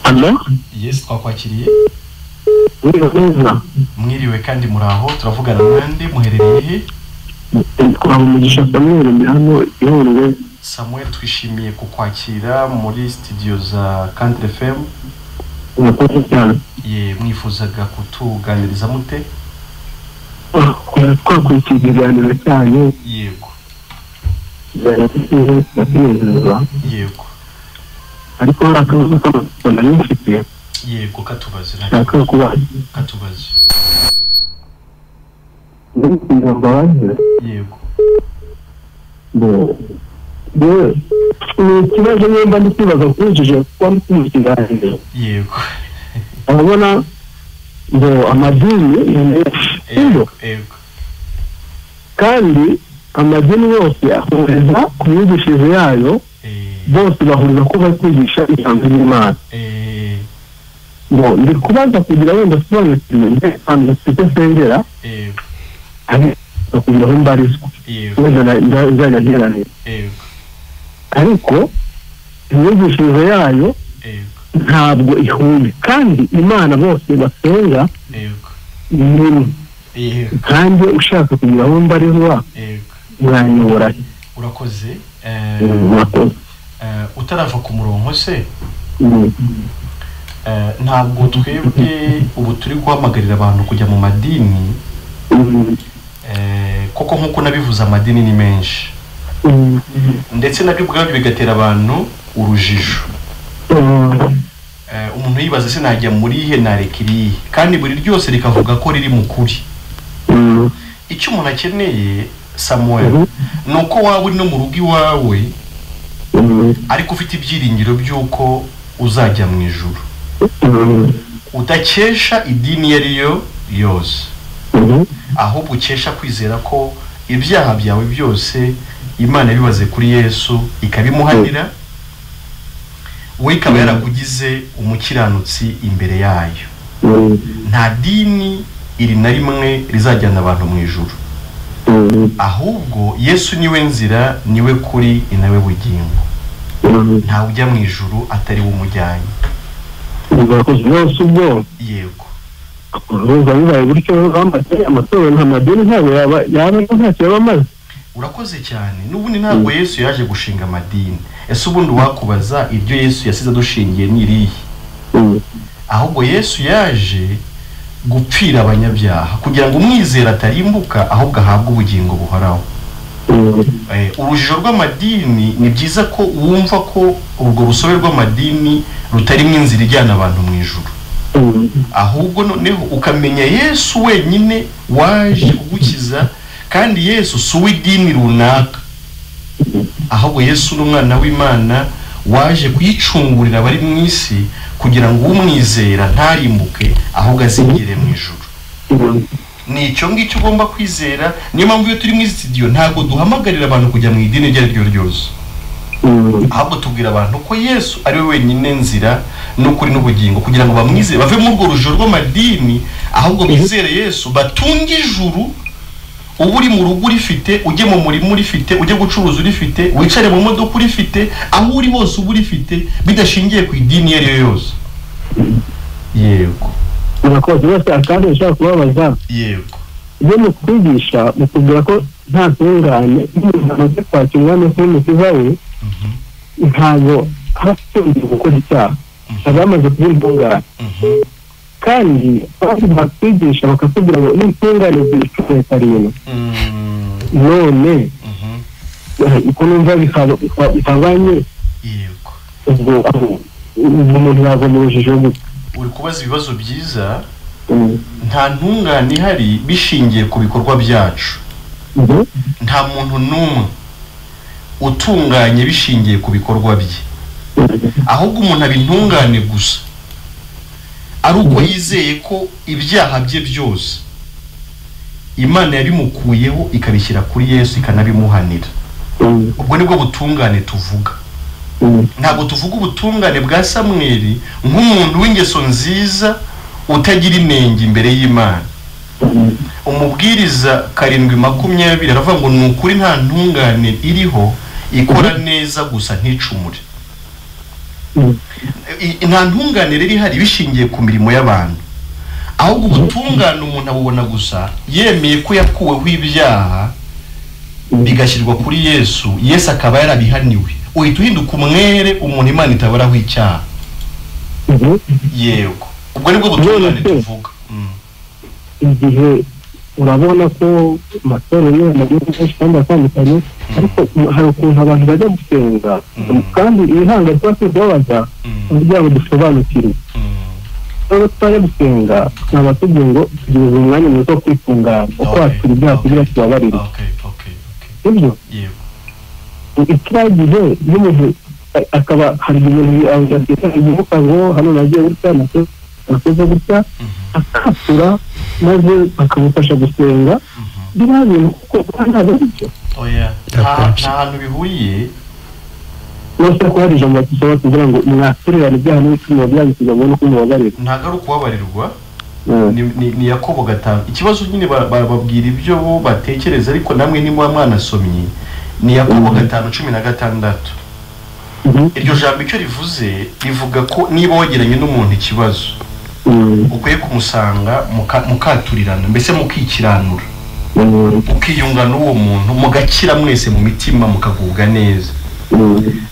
Allo? Yes, twakwakiriye. Mwiriwe kandi muraho, turavugana nande, muherereye he? Umugisha Samuel ndi hano ihuriro. Samuel, twishimiye kukwakira muri studio za Kante FM. Mwifuzaga kutuganiriza mute? Twakwakira ikiganiro cyanyu. Yego. Yego. Ariko harakabazo k'amafaranga y'ifite. Yego, katubaze. Katubaze. Yego. Ni ikibazo nimba ndi kwibaza kurikije kuba ndi mu kiganiro. Yego. Urabona ngo amadini Yego. kandi amadini yose ahuriza ku myigishirize yayo, bose bahuriza ko bari kwigisha ijambo ry'Imana. Ngo ndi kubaza kugira wenda sobanukirwe kandi mfite sengera, kugira ngo mbarizwe wenda nzajya nteranira, ariko imyigishirize yayo ntabwo ihuye, kandi Imana bose basenga ni kandi ushaka kugira ngo mbarizwa mwanyobora. Urakoze. Utarava ku murongo se, ntabwo twebwe ubu turi guhamagarira abantu kujya mu madini, koko nk'uko nabivuze amadini ni menshi, ndetse nabyo ubwabyo bigatera abantu urujijo. Umuntu yibaza se najya muri ihe nareka irihe, kandi buri ryose rikavuga ko riri mu kuri. icyo umuntu akeneye Samuel nuko waba uri no mu rugo iwawe ariko ufite ibyiringiro by'uko uzajya mu ijuru udakesha idini yariyo yose ahubwo ukesha kwizera ko ibyaha byawe byose Imana bibaze kuri Yesu ikabimuhanira we ikaba yarakugize umukiranutsi imbere yayo nta dini iri na rimwe rizajyana abantu mu ijuru ahubwo Yesu niwe nzira niwe kuri inawe bugingo nta ujya mu ijuru atari umujyanye yego uruza bibaye buryo bambaye amatora nta madini ntabwo yaba ntacyo yabamaze urakoze cyane n'ubundi ntabwo Yesu yaje gushinga amadini ese ubundi wakubaza ibyo Yesu yasize adushingiye n'irihe ahubwo Yesu yaje gupfira abanyabyaha kugira ngo umwizera atarimbuka ahubwo ahabwe ubugingo buhoraho urujijo rw'amadini ni byiza ko wumva ko urwo rusobe rw'amadini rutarimo inzira ijyana abantu mu ijuru ahubwo noneho ukamenya Yesu wenyine waje kugukiza kandi Yesu si uw'idini runaka ahubwo Yesu n'umwana w'Imana waje kuyicungurira abari mu isi kugira ngo umwizera ntarimbuke ahubwo azigere mu ijuru ni icyo ngicyo ugomba kwizera niyo mpamvu iyo turi mu studio ntabwo duhamagarira abantu kujya mu idini iryo ari ryo ryose ahubwo tubwira abantu ko Yesu ari we wenyine nzira n'ukuri n'ubugingo kugira ngo bamwizere bave mu rwo rujo rw'amadini ahubwo bizere Yesu batunge ijuru ubu uri mu rugo urifite ujye mu murimo urifite ujye gucuruza urifite wicare mu modoka urifite aho uri hose uba urifite bidashingiye ku idini iyo ari yo yose yego urakoze bose akandi ushaka kubabaza yego iyo mukwigisha mukubwira ko nta ntungane umuntu amaze kwakira umwami nk'umukiza we ntabwo hafite gukora icyaha aba yamaze kuba intungane kandi abandi bakwigisha bakakubwira ngo n'intungane z'icumi karindwi none uko numva bihabanye yego ubwo umuntu yava mu rujijo gute uri kubaza ibibazo byiza nta ntungane ihari bishingiye ku bikorwa byacu nta muntu n'umwe utunganye bishingiye ku bikorwa bye ahubwo umuntu aba intungane gusa ari uko yizeye ko ibyaha bye byose Imana yabimukuyeho ikabishyira kuri Yesu ikanabimuhanira ubwo nibwo butungane tuvuga ntabwo tuvuga ubutungane bwa Samweli nk'umuntu w'ingeso nziza utagira inenge imbere y'Imana umubwiriza 7:20 aravuga ngo ni ukuri nta ntungane iriho ikora neza gusa nticumure nta ntungane riri hari bishingiye ku mirimo y'abantu ahubwo ubutungane umuntu abubona gusa yemeye ko yakuweho ibyaha bigashyirwa kuri Yesu Yesu akaba yarabihaniwe uhita uhinduka umwere umuntu Imana itabaraho icyaha yego ubwo nibwo butungane tuvuga igihe urabona ko amatora yo mu gihugu cyose kandi atandukanye ariko hari ukuntu abantu bajya gusenga kandi ibihanga twabaza kugira ngo dusobanukirwe aho twari gusenga n'abatubwiye ngo tugize umwanya mwiza wo kwitunganya uko wakira ibyaha kugira tubabarire ibyo ikibagihe n'umuntu akaba hari ibintu avuga ngo hano nagiye gutya nakoze gutya akasura maze bakamufasha gusenga biriya bintu kuko ntabwo ari byo nta hantu bihuriye nose ko hari ijambo tusaba kugira ngo mwaturerane ibyaha n'ibicumuro byanyu kugira ngo nuko mubabarire ntabwo ari ukubabarirwa ni Yakobo 5 ikibazo nyine bababwira ibyo bo batekereza ariko namwe niba mwanasomye ni Yakobo 5:16 iryo jambo icyo rivuze rivuga ko niba wageranye n'umuntu ikibazo ukwiye kumusanga mukaturirana mbese mukikiranura ukiyunga n'uwo muntu mugakira mwese mu mitima mukagubwa neza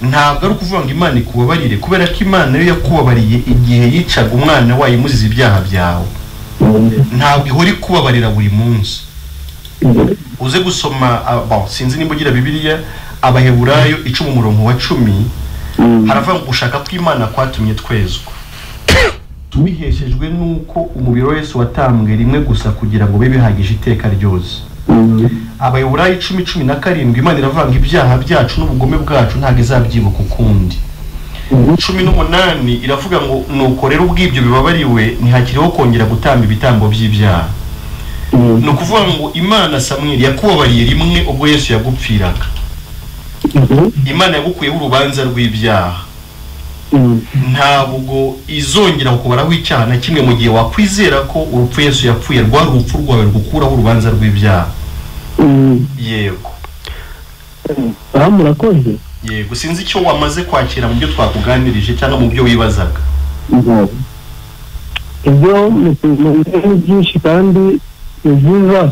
ntabwo ari ukuvuga ngo Imana ikubabarire kubera ko Imana yo yakubabariye igihe yicaga umwana wayo imuziza ibyaha byawe ntabwo ihora ikubabarira buri munsi uze gusoma sinzi nimba ugira Bibiliya Abaheburayo 10:10 haravuga ngo ushaka ko Imana kwatumye twezwa tubiheshejwe nuko umubiri wese watambwe rimwe gusa kugira ngo bibe bihagije iteka ryose Abayobora 10:17 Imana iravanga ibyaha byacu n'ubugome bwacu ntago izabyibuka ukundi. 18 iravuga ngo nuko rero ubwibyo bibabariwe ntihakiriho kongera gutamba ibitambo by'ibyaha. No kuvuga ngo Imana Samuel yakubabariye rimwe ubwo Yesu yagupfiraga. Imana yagukuyeho urubanza rw'ibyaha. Ntabwo izongera kukubaraho icyaha na kimwe mu gihe wakwizera ko urupfu Yesu yapfuye rwa rupfu rwawe rugukuraho urubanza rw'ibyaha. Yego. Murakoze. Yego, sinzi icyo wamaze kwakira mu byo twakuganirije cyangwa mu byo wibazaga. Ibyo ni byinshi kandi ni byiza.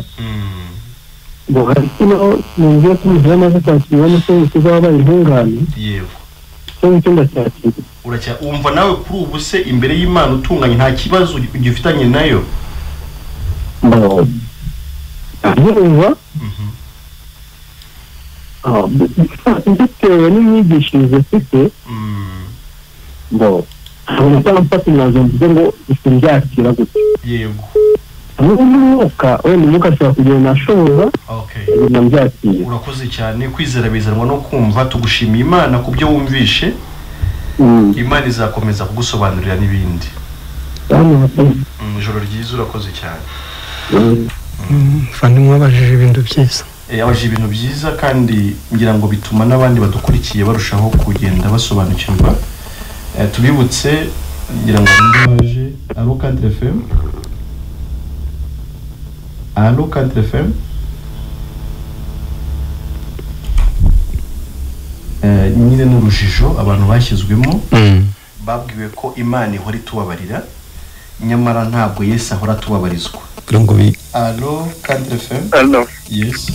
Ngo hari kino mu byo tumuze amaze kwakira n'icyo tuzaba intungane. Yego. Cyo ndacyakira. Umva nawe kuri ubu se imbere y'Imana utunganye nta kibazo ugifitanye nayo? Urumva? Bitewe n'imyigishirize mfite, ntabwo mfata umwanzuro mvuze ngo sinbyakira gutya. Yego. Umwuka ashobora kugenda ashoboza. Nabyakira. Urakoze cyane, kwizera bizanwa no kumva. Tugushimiye Imana ku byo wumvishe. Imana izakomeza kugusobanurira n'ibindi. Ijoro ryiza, urakoze cyane. Fandi mwabajije ibintu byiza. Abajije ibintu byiza kandi ngira ngo bituma n'abandi badukurikiye barushaho kugenda basobanukirwa. Tubibutse ngira ngo ndaje Allo Cadre FM. Allo Cadre FM. Nyine n'urujijo abantu bashyizwemo babwiwe ko Imana ihora itubabarira nyamara ntabwo Yesu ahora tubabarizwa. Allo Cadre FM. Allo. Yes.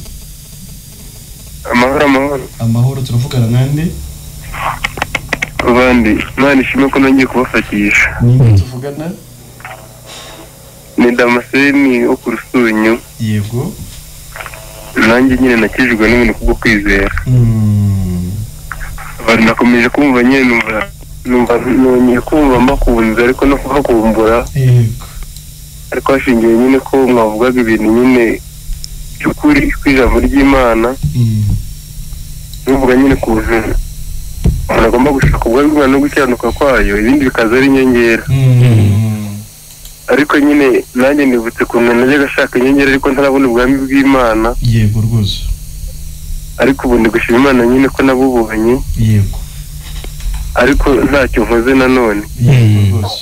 Amahoro turavugana nande? Abandi Imana ishimwe ko nongeye kubafatisha. Ni tuvugana? Ni Damascene wo ku Rusunyu. Yego. Nanjye nyine nakijwe n'ibintu kubwo kwizera. Bari nakomeje kumva nyine numva nongeye kumva mbakunze ariko no kubakumbura. Yego. Ariko hashingiye nyine ko mwavugaga ibintu nyine cy'ukuri kw'ijambo ry'Imana. Nuvuga nyine kuza agomba gushaka ubwo no gucyanuka kwayo ibindi bikaza ari inyongera. Ariko nyine nanjye nibutse kuntu najyaga ashaka inyongera ariko ntarabona ubwami bw'Imana. Yego rwose. Ariko ubu ndi gushima Imana nyine ko nabubonye. Yego. Ariko ntacyo nkoze nanone. Yego rwose.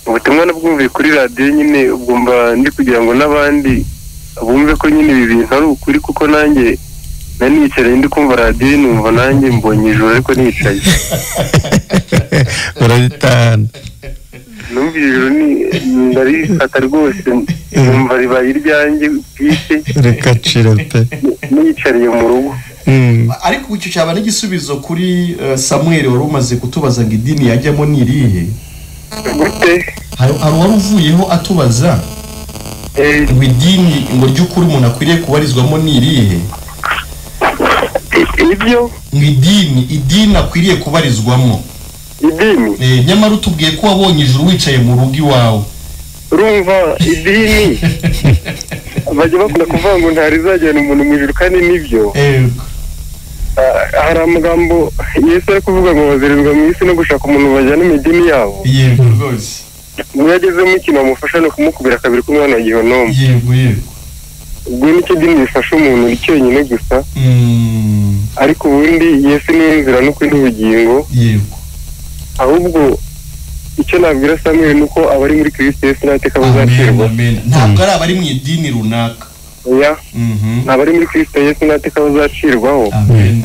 Ubutumwa nabwumviye kuri radio nyine ubwo mba ndi kugira ngo n'abandi bumve ko nyine ibi bintu ari ukuri kuko nanjye nanicaye ndi kumva radio numva nanjye mbonye ijoro ariko nicaye. Urabitana. Numva ijoro ndarifata rwose numva ribaye iryanjye bwite. Rekacira pe. Nicariye mu rugo. Ariko icyo cyaba n'igisubizo kuri Samuel wari umaze kutubaza ngo idini yajyamo ni irihe? Gute? Hari wari uvuyeho atubaza ngo idini ngo ry'ukuri umuntu akwiriye kubarizwamo ni irihe? Ibyo? Ngo idini akwiriye kubarizwamo. Idini? Nyamara utubwiye ko wabonye ijuru wicaye mu rugo iwawe. Urumva idini bajya bakunda kuvuga ngo ntarizajyana umuntu mu ijuru kandi nibyo. Hari amagambo Yesu ari kuvuga ngo bazerezwa mu isi no gushaka umuntu bajyana mu idini yabo. Yego rwose. Iyo agezemo ikintu bamufasha no kumukubira kabiri k'umwana wa Gihenomu. Yego yego. Ubwo nicyo dini rifasha umuntu cyonyine gusa. Ariko ubundi Yesu ni inzira n'ukuri n'ubugingo. Yego. Ahubwo icyo nabwira Samuel nuko abari muri Kristo Yesu nateka bazacirwa. Ntabwo ari abari mu idini runaka. Oya. Abari muri Kristo Yesu nateka bazacirwaho. Amen.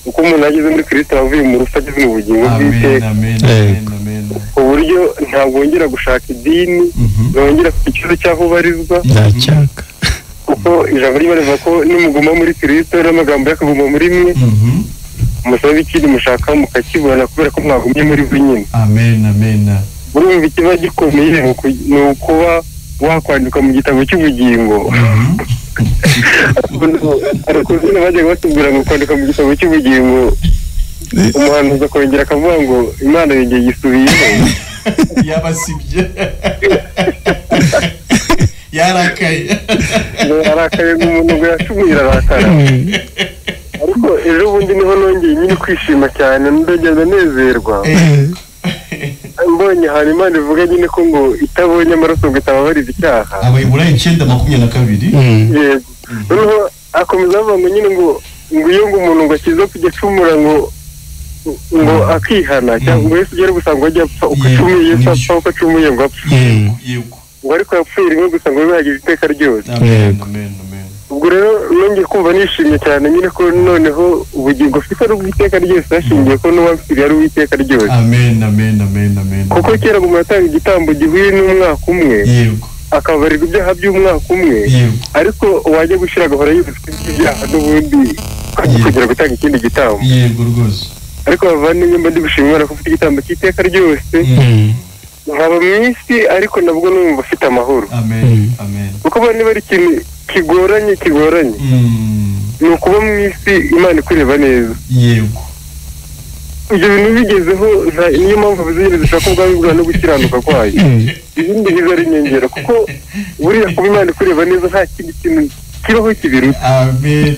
Uko umuntu ageze muri Kristo avuye mu rupfu ageze mu bugingo bw'iteka. Amen. Uburyo ntabwo wongera gushaka idini, wongera ku kibazo cy'aho ubarizwa. Ndacyaka. Kuko ijambo rivuga ko nimuguma muri Kristo n'amagambo yakaguma muri mwe. Musabe ikindi mushaka mukakibona kubera ko mwagumye muri we nyine. Amen. Urumva ikiba gikomeye ni ukuba wakwandika mu gitabo cy'ubugingo. Ariko nyine bajyaga batubwira ngo kwandika mu gitabo cy'ubugingo umuhanuzi akongera akavuga ngo Imana yongeye yisubiyeho. Yabasibye. yarakaye yarakaye umuntu ngo yacumuye arakara ariko ejo bundi niho nongeye nyine kwishima cyane ndagenda nezerwa mbonye hari Imana ivuga nyine ko ngo itabonye amaraso ngo itababarira icyaha Abayiburayo 9:22 yego noneho akomeza avuga ngo nyine ngo iyo ngo umuntu ngo akiza kujya acumura ngo akihana cyangwa Yesu ugere gusanga ajya apfa ukacumuye Yesu apfa ukacumuye ngo apfa yego ngo ariko yapfuye rimwe gusa ngo bibagize iteka ryose amen ubwo rero nongeye kumva nishimye cyane nyine ko noneho ubugingo ufite ari ubw'iteka ryose hashingiye ko n'uwapfiriye ari uw'iteka ryose amen kuko kera ngo yatanga igitambo gihuye n'umwaka umwe yego akabarirwa ibyaha by'umwaka umwe ariko wajya gushira agahora yibufite ibyaha n'ubundi kugira gutanga ikindi gitambo yego rwose ariko bavandimwe mba ndi gushima Imana ko ufite igitambo cy'iteka ryose nkaba mu isi ariko nabwo numva ufite amahoro amen kuko bane bari ikintu kigoranye ni ukuba mu isi Imana ikureba neza yego ibyo bintu bigezeho niyo mpamvu bizigere zishaka ubwami bwawe no gukiranuka kwayo ibindi biza ari inyongera kuko buriya kuba Imana ikureba neza nta kindi kintu kibaho kibiruta amen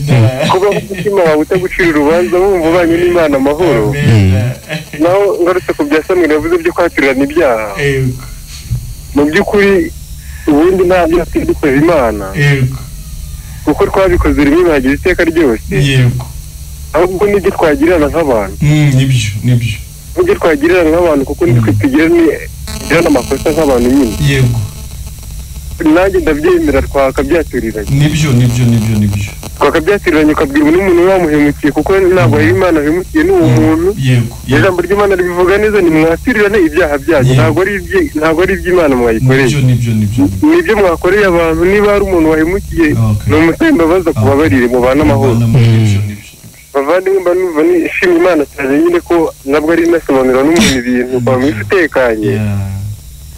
kuba umutima wawe utagucira urubanza wumva ubanye n'Imana amahoro naho ngarutse ku bya Samweli yavuze byo kwaturirana ibyaha mu by'ukuri ubundi nta byose dukoze Imana kuko twabikoze rimwe bagize iteka ryose yego ahubwo nibyo twagirana nk'abantu nibyo nibyo twagirana nk'abantu kuko nitwe tugira n'amakosa nk'abantu nyine yego nanjye ndabyemera twakabyaturiranye nibyo twakabyaturiranye ukabwira n'umuntu wamuhemukiye kuko ntabwo ari Imana ahemukiye n'uwo muntu yego ijambo ry'Imana ribivuga neza ni mwaturirane ibyaha byanyu ntabwo ari iby'Imana mwayikoreye nibyo mwakoreye abantu niba hari umuntu wahemukiye ni umutembabaza kubabarire mubana amahoro bavandimwe mba numva nishima Imana cyane nyine ko nabwo ari inasobanurira n'umuntu ibintu ukaba mwisi utekanye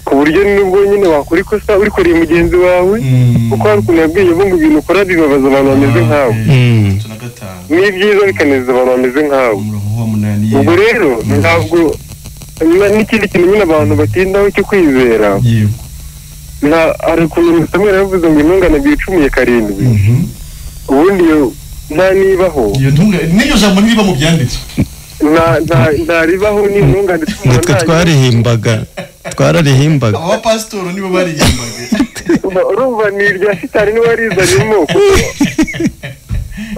ku buryo nubwo nyine wakora ikosa urikoreye mugenzi wawe kuko hari ukuntu yabwiye ngo ibintu ukora bibabaza abantu bameze nkawe ni byiza bikanezeza abantu bameze nkawe ubwo rero ntabwo n'ikindi kintu nyine abantu batindaho cyo kwizera hari ukuntu Samweli yavuze ngo intungane bwicumuye 7 ubundi nta nibaho niyo jambo niba mu byanditswe nta ribaho n'intungane nitwe twararihimbaga abapasitoro nibo barihimbaga urumva ni irya shitani niwe warizanyemo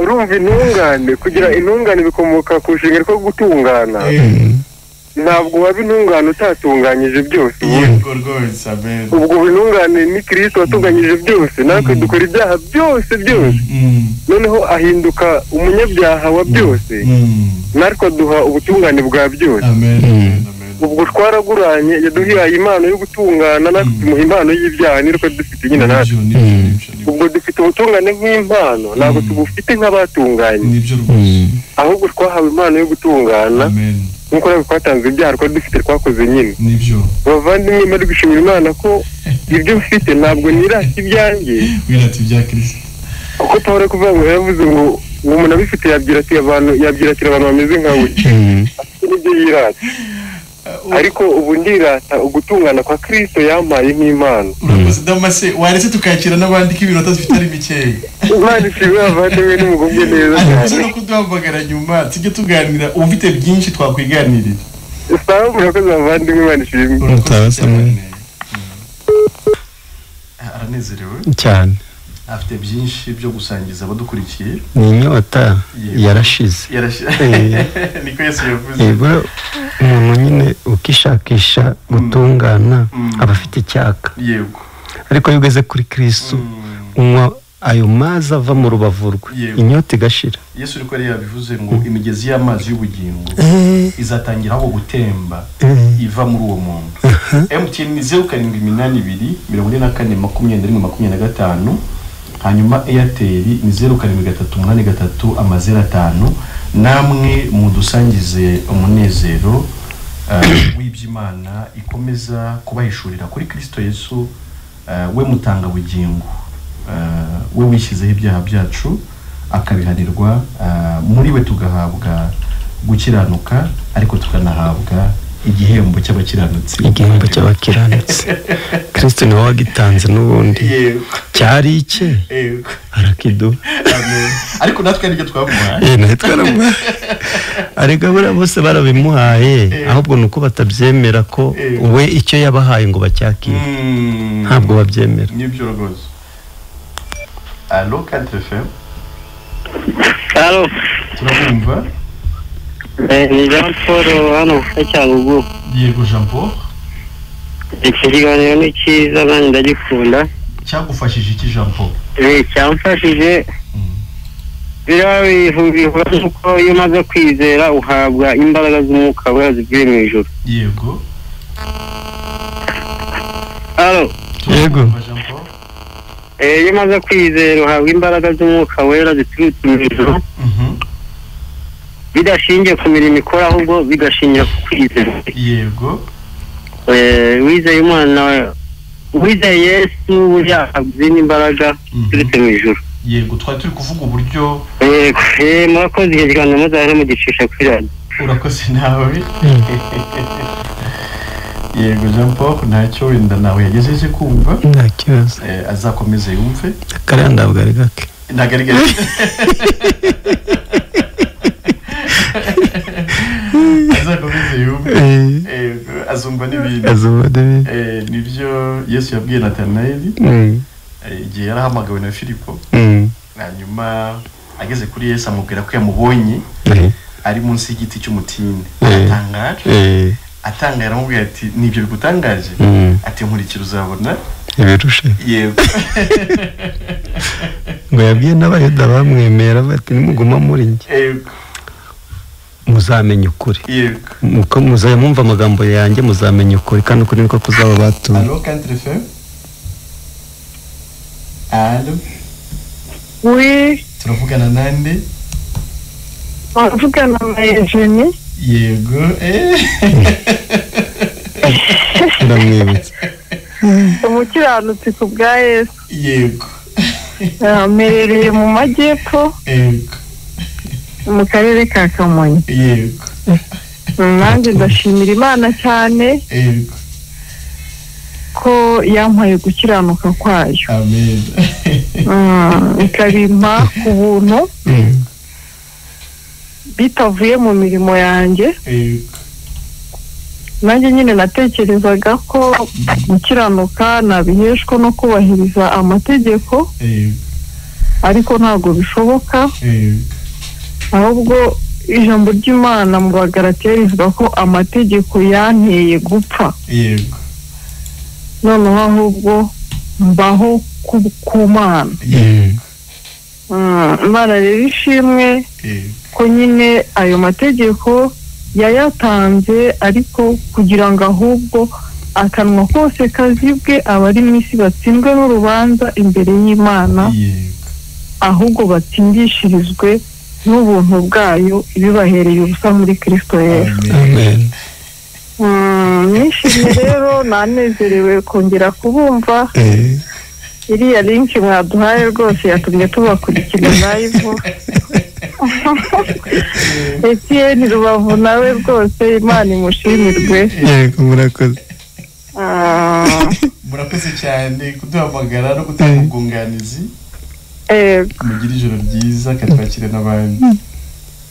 urumva intungane kugira intungane bikomoka ku nshinga rwo gutungana ntabwo waba intungane utatunganyije byose ubwo intungane ni Kristo watunganyije byose natwe dukora ibyaha byose noneho ahinduka umunyabyaha wa byose natwe duha ubutungane bwa byose ubwo twaraguranye yaduhiye impano yo gutungana natwe tumuha impano y'ibyaha nirwo dufite nyine natwe ubwo dufite ubutungane nk'impano ntabwo tubufite nk'abatunganye ahubwo twahawe impano yo gutungana nkuko nabwo twatanze ibyaha twari dufite twakoze nyine bavandimwe bari gushimira Imana ko ibyo mfite ntabwo nirata ibyanjye wirata ibya Kristo kuko Pawulo kuvuga ngo yavuze ngo umuntu abifite yabyiratira abantu bameze nkawe afite n'ibyo yirata ariko ubu ndirata ugutungana kwa Kristo yampaye nk'impano urakoze Damase waretse tukakira n'abandi ko ibintu atazifite ari mikeya Imana ishimwe abavandimwe n'umugubwe neza cyane no kuduhamagara nyuma tujye tuganira ufite byinshi twakwiganirira sawa murakoze abavandimwe Imana ishimwe aranezerewe cyane afite byinshi byo gusangiza abadukurikiye ni inyota yarashize niko Yesu yavuze umuntu nyine ukishakisha gutungana aba afite icyaka yego ariko iyo ugeze kuri Kristo unywa ayo mazi ava mu rubavu rwe inyota igashira Yesu ariko yari yabivuze ngo imigezi y'amazi y'ubugingo izatangira aho gutemba iva muri uwo muntu MTN 0782 44 hanyuma Airtel ni 0738 namwe mudusangize umunezero w'iby'Imana ikomeza kubahishurira kuri Kristo Yesu we mutanga bugingo we wishyizeho ibyaha byacu akabihanirwa muri we tugahabwa gukiranuka ariko tukanahabwa igihembo cy'abakiranutsi Kristo niwe wagitanze n'ubundi cyari icye arakiduha ariko natwe nibyo twamuhaye arega bose barabimuhaye ahubwo nuko batabyemera ko we icyo yabahaye ngo bacyakire ntabwo babyemera nibyo rwose. Allo Cantre FM. Allo. Turabumva? Ni Jean Paul hano Cyangugu. Yego Jean Paul. Ikiganiro ni cyiza kandi ndagikunda. Cyagufashije iki Jean Paul? Cyamfashije birabivuga ko iyo umaze kwizera uhabwa imbaraga z'umwuka wera zivuye mu ijuru. Yego. Allo. Yego. Iyo umaze kwizera uhabwa imbaraga z'umwuka wera ziturutse mu ijuru. Bidashingiye ku mirimo ikora ahubwo bigashingira ku kwizera. Yego. Wizeye Imana, wizeye Yesu yahabwa imbaraga ziturutse mu ijuru. Yego, twari turi kuvuga uburyo murakoze igihe kiganiro muzahera mugicisha kuri radio. Urakoze nawe. Yego Jean Paul, ntacyo wenda nawe yagejeje kumva. Nta kibazo. Azakomeze yumve. Kare ndabwo ari gake. Ndagarigara. Azakomeze yumve. Azumva n'ibindi. Nibyo Yesu yabwiye Nathanael. Igihe yarahamagawe na Filipo. Hanyuma ageze kuri Yesu amubwira ko yamubonye ari munsi y'igiti cy'umutini. Atangara aramubwira ati nibyo bigutangaje? Ati nkurikira uzabona ibirushe. Yego. Ngo yabwiye n'abayuda bamwemera bati nimuguma muri njye. Yego. Muzamenya ukuri. Yego. Muko muzayumva amagambo yanjye muzamenya ukuri kandi ukuri niko kuzaba batuye. Allo Cantre FM. Allo. Oui. Turavugana nande? Tuvugana na Eugenie. Yego. Ndamwibutse. Umukiranutsi ku bwa Yesu. Yego. Amerereye mu majyepfo. Yego. Mu karere ka Kamonyi. Yego. Nanjye ndashimira Imana cyane. Yego. Ko yampaye gukiranuka kwayo. Amen. Ikabimpa ku buntu. Bitavuye mu mirimo yanjye. Yego. Nanjye nyine natekerezaga ko gukiranuka nabiheshwa no kubahiriza amategeko. Yego. Ariko ntabwo bishoboka. Yego. Ahubwo ijambo ry'Imana mu Bagalatiya rivuga ko amategeko yanteye gupfa. Yego. Noneho ahubwo mbaho ku Mana. Yego. Imana rero ishimwe ko nyine ayo mategeko yayatanze ariko kugira ngo ahubwo akanwa kose kazibwe abari mu isi batsindwe n'urubanza imbere y'Imana. Ahubwo batsindishirizwe n'ubuntu bwayo ibibahereye ubusa muri Kristo Yesu. Amen. Nishimye rero nanezerewe kongera kubumva. Iriya link mwaduhaye rwose yatumye tubakurikira live. Etienne Rubavu nawe rwose Imana imushimirwe. Yego murakoze. Murakoze cyane kuduhamagara no gutanga ubwunganizi. Mugira ijoro ryiza katwakire n'abandi.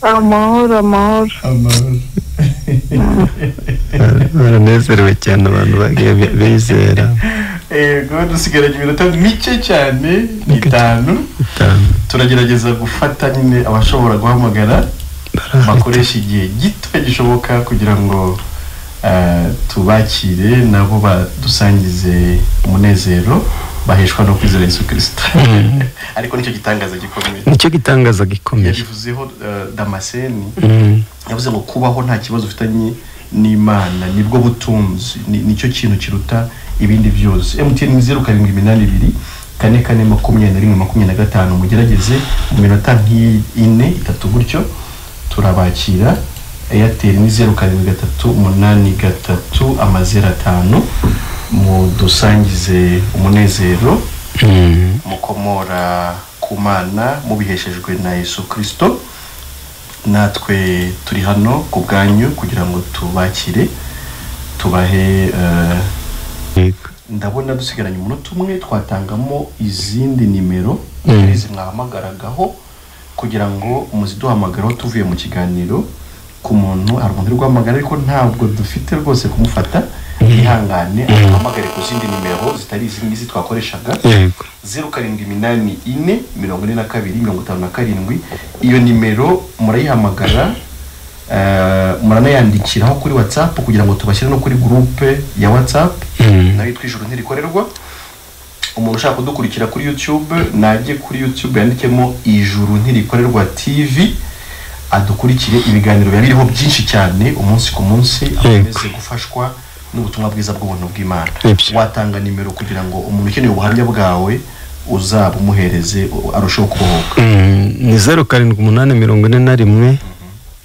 Amahoro. Baranezerewe cyane abantu bagiye bizera. Yego, dusigaranye iminota mike cyane 5. Turagerageza gufata nyine abashobora guhamagara bakoresha igihe gito gishoboka kugira ngo tubakire nabo badusangize umunezero baheshwa no kwizera Yesu Kristo. Ariko nicyo gitangaza gikomeye. Yabivuzeho Damascene. Yavuze ngo kubaho nta kibazo ufitanye n'Imana nibwo butunzi, nicyo kintu kiruta ibindi byose. MTN 0782 44 mugerageze mu minota 4-3 gutyo turabakira. Airtel 0738 mudusangize umunezero mukomora ku Mana mubiheshejwe na Yesu Kristo. Natwe turi hano ku bwanyu kugira ngo tubakire tubahe ndabona dusigaranye umunota umwe twatangamo izindi nimero izi mwahamagaragaho kugira ngo muziduhamagaraho tuvuye mu kiganiro ku muntu hari umuntu rwamagara ariko ntabwo dufite rwose kumufata ihangane ahamagare ku zindi nimero zitari izi ngizi twakoreshaga 07844257 iyo nimero murayihamagara muranayandikiraho kuri WhatsApp kugira ngo tubashyire no kuri groupe ya WhatsApp nayo yitwa Ijuru Ntirikorerwa. Umuntu ushaka kudukurikira kuri YouTube najye kuri YouTube yandikemo Ijuru Ntirikorerwa TV adukurikire ibiganiro biriho byinshi cyane umunsi ku munsi ameze gufashwa n'ubutumwa bwiza bw'ubuntu bw'Imana. Watanga nimero kugira ngo umuntu ukeneye ubuhamya bwawe uzaba umuhereze arushaho kubohoka. Ni 0781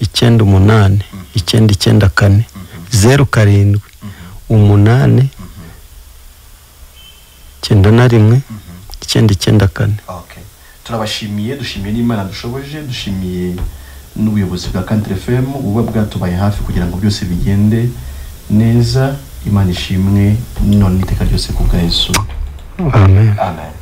98 994 07 8 91 994. Okay, turabashimiye, dushimiye n'Imana dushoboje, dushimiye n'ubuyobozi bwa Country FM buba bwatubaye hafi kugira ngo byose bigende neza. Imana ishimwe none iteka ryose ku bwa Yesu. Amen. Amen.